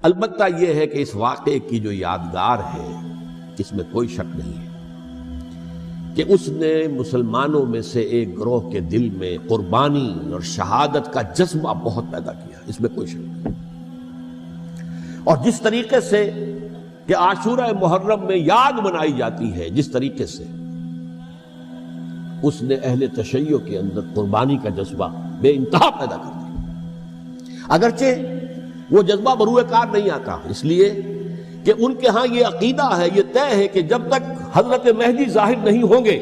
البتہ یہ ہے کہ اس واقعے کی جو یادگار ہے اس میں کوئی شک نہیں ہے کہ اس نے مسلمانوں میں سے ایک گروہ کے دل میں قربانی اور شہادت کا جذبہ بہت پیدا کیا، اس میں کوئی شک نہیں۔ اور جس طریقے سے کہ عاشورہ محرم میں یاد منائی جاتی ہے، جس طریقے سے اس نے اہل تشیع کے اندر قربانی کا جذبہ بے انتہا پیدا کر دیا، اگرچہ وہ جذبہ بروئے کار نہیں آتا، اس لیے کہ ان کے ہاں یہ عقیدہ ہے، یہ طے ہے کہ جب تک حضرت مہدی ظاہر نہیں ہوں گے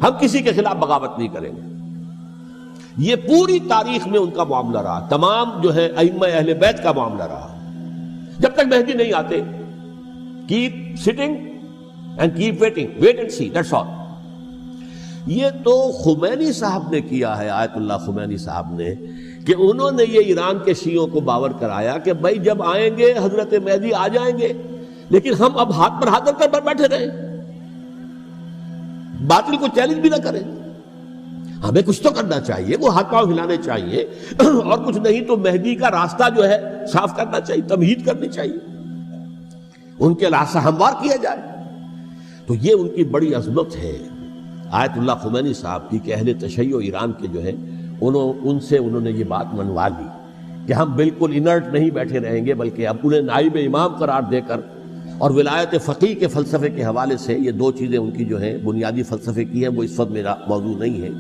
ہم کسی کے خلاف بغاوت نہیں کریں گے۔ یہ پوری تاریخ میں ان کا معاملہ رہا، تمام جو ہے ائمہ اہل بیت کا معاملہ رہا، جب تک مہدی نہیں آتے keep sitting and keep waiting, wait and see, that's all۔ یہ تو خمینی صاحب نے کیا ہے، آیت اللہ خمینی صاحب نے، کہ انہوں نے یہ ایران کے شیعوں کو باور کرایا کہ بھائی جب آئیں گے حضرت مہدی آ جائیں گے، لیکن ہم اب ہاتھ پر ہاتھ رکھ کر بیٹھے رہیں، باطل کو چیلنج بھی نہ کریں، ہمیں کچھ تو کرنا چاہیے، وہ ہاتھ پاؤں ہلانے چاہیے، اور کچھ نہیں تو مہدی کا راستہ جو ہے صاف کرنا چاہیے، تمہید کرنی چاہیے، ان کے راستہ ہموار کیا جائے۔ تو یہ ان کی بڑی عظمت ہے آیت اللہ خمینی صاحب کی، کہ اہل تشیع ایران کے جو ہے ان سے انہوں نے یہ بات منوا لی کہ ہم بالکل انرٹ نہیں بیٹھے رہیں گے، بلکہ اب انہیں نائب امام قرار دے کر اور ولایت فقیہ کے فلسفے کے حوالے سے، یہ دو چیزیں ان کی جو ہیں بنیادی فلسفے کی ہیں، وہ اس وقت میرا موضوع نہیں ہے،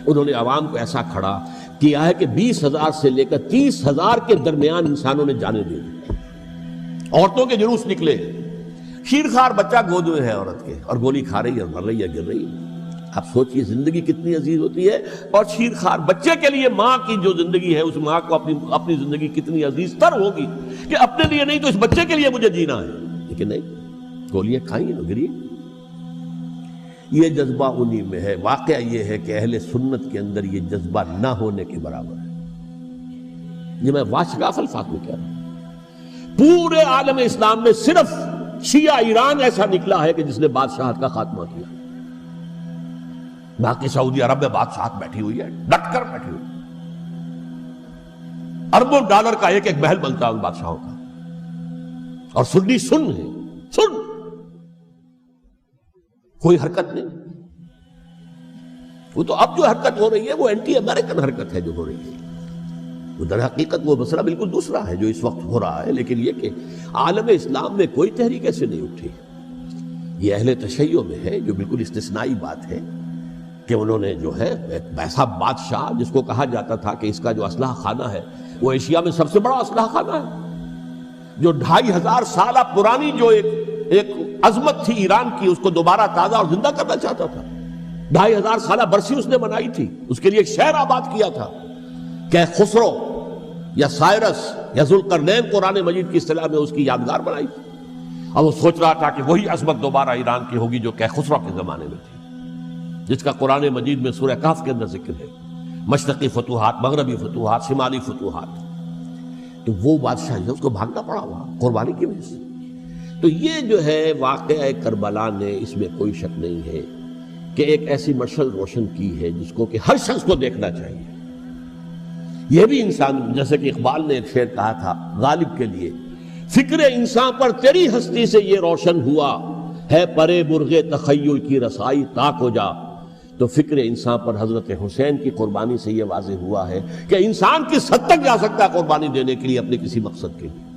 انہوں نے عوام کو ایسا کھڑا کیا ہے کہ 20,000 سے لے کر 30,000 کے درمیان انسانوں نے جانیں دے دی، عورتوں کے جلوس نکلے، شیرخوار بچہ گود میں ہے عورت کے اور گولی کھا رہی ہے، مر رہی ہے، گر رہی ہے۔ آپ سوچئے زندگی کتنی عزیز ہوتی ہے، اور شیرخوار بچے کے لیے ماں کی جو زندگی ہے، اس ماں کو اپنی زندگی کتنی عزیز تر ہوگی کہ اپنے لیے نہیں تو اس بچے کے لیے مجھے جینا ہے، لیکن نہیں، گولیاں کھائیں تو گری۔ یہ جذبہ انہی میں ہے۔ واقعہ یہ ہے کہ اہل سنت کے اندر یہ جذبہ نہ ہونے کے برابر ہے، یہ میں واشگاف الفاظ میں کہہ رہا ہوں۔ پورے عالم اسلام میں صرف شیعہ ایران ایسا نکلا ہے کہ جس نے بادشاہت کا خاتمہ کیا، باقی سعودی عرب میں بادشاہت بیٹھی ہوئی ہے، ڈٹ کر بیٹھی ہوئی، اربوں ڈالر کا ایک ایک محل بنتا ہے ان بادشاہوں کا، اور سنی سن ہے، سن، کوئی حرکت نہیں۔ وہ تو اب جو حرکت ہو رہی ہے وہ اینٹی امریکن حرکت ہے جو ہو رہی ہے، وہ در حقیقت وہ مسئلہ بالکل دوسرا ہے جو اس وقت ہو رہا ہے، لیکن یہ کہ عالم اسلام میں کوئی تحریک ایسے نہیں اٹھی۔ یہ اہل تشیع میں ہے جو بالکل استثنائی بات ہے کہ انہوں نے جو ہے ایک ایسا بادشاہ جس کو کہا جاتا تھا کہ اس کا جو اسلحہ خانہ ہے وہ ایشیا میں سب سے بڑا اسلحہ خانہ ہے، جو 2500 سالہ پرانی جو ایک عظمت تھی ایران کی، اس کو دوبارہ تازہ اور زندہ کرنا چاہتا تھا۔ 2500 سالہ برسی اس نے بنائی تھی، اس کے لیے ایک شہر آباد کیا تھا کہ خسرو یا سائرس یا ذوالقرنین قرآن مجید کی اصطلاح میں اس کی یادگار بنائی تھی، اور وہ سوچ رہا تھا کہ وہی عظمت دوبارہ ایران کی ہوگی جو کہ خسرو کے زمانے میں تھی، جس کا قرآن مجید میں سورہ کہف کے اندر ذکر ہے، مشرقی فتوحات، مغربی فتوحات، شمالی فتوحات۔ تو وہ بادشاہ ہے، اس کو بھاگنا پڑا ہوا قربانی کی وجہ سے۔ تو یہ جو ہے واقعہ کربلا نے، اس میں کوئی شک نہیں ہے کہ ایک ایسی مشعل روشن کی ہے جس کو کہ ہر شخص کو دیکھنا چاہیے۔ یہ بھی انسان، جیسے کہ اقبال نے ایک شعر کہا تھا غالب کے لیے، فکر انسان پر تیری ہستی سے یہ روشن ہوا ہے، پرے برغ تخیل کی رسائی طاق ہو جا۔ تو فکر انسان پر حضرت حسین کی قربانی سے یہ واضح ہوا ہے کہ انسان کس حد تک جا سکتا ہے قربانی دینے کے لیے اپنے کسی مقصد کے لیے۔